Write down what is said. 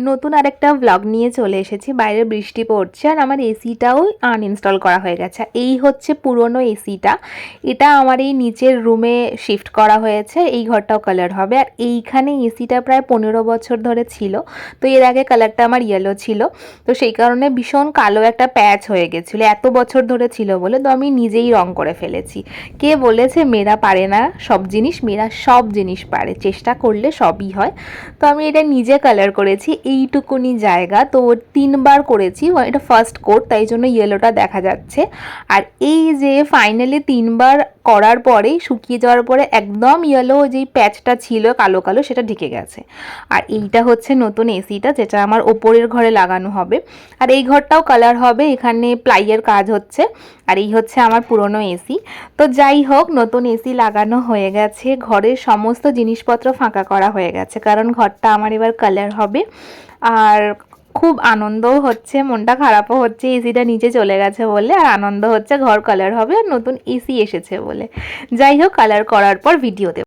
নতুন আরেকটা ব্লগ নিয়ে চলে এসেছি। বাইরে বৃষ্টি পড়ছে আর আমার এসিটাও আনইনস্টল করা হয়ে গেছে। এই হচ্ছে পুরনো এসিটা। এটা আমার এই নিচের রুমে শিফট করা হয়েছে। এই ঘরটাও কালার হবে। আর এইখানে এসিটা প্রায় 15 বছর ধরে ছিল। তো এর আগে কালারটা আমার ইয়েলো ছিল। তো সেই কারণে ভীষণ কালো একটা প্যাচ হয়ে গেছিলো, এত বছর ধরে ছিল বলে। তো আমি নিজেই রং করে ফেলেছি। কে বলেছে মেয়েরা পারে না সব জিনিস? মেয়েরা সব জিনিস পারে, চেষ্টা করলে সবই হয়। তো আমি এটা নিজে কালার করেছি এইটুকুনি জায়গা। তো 3বার করেছি, এটা ফার্স্ট কোট, তাই জন্য ইয়েলোটা দেখা যাচ্ছে। আর এই যে ফাইনালি 3বার করার পরেই শুকিয়ে যাওয়ার পরে একদম ইয়েলো যেই প্যাচটা ছিল কালো কালো সেটা ঢেকে গেছে। আর এইটা হচ্ছে নতুন এসিটা, যেটা আমার ওপরের ঘরে লাগানো হবে। আর এই ঘরটাও কালার হবে, এখানে প্লাইয়ের কাজ হচ্ছে। আর এই হচ্ছে আমার পুরনো এসি। তো যাই হোক, নতুন এসি লাগানো হয়ে গেছে, ঘরের সমস্ত জিনিসপত্র ফাঁকা করা হয়ে গেছে, কারণ ঘরটা আমার এবার কালার হবে। আর খুব আনন্দও হচ্ছে, মনটা খারাপও হচ্ছে এসিটা নিচে চলে গেছে বলে, আর আনন্দ হচ্ছে ঘর কালার হবে আর নতুন এসি এসেছে বলে। যাই হোক, কালার করার পর ভিডিও দেব।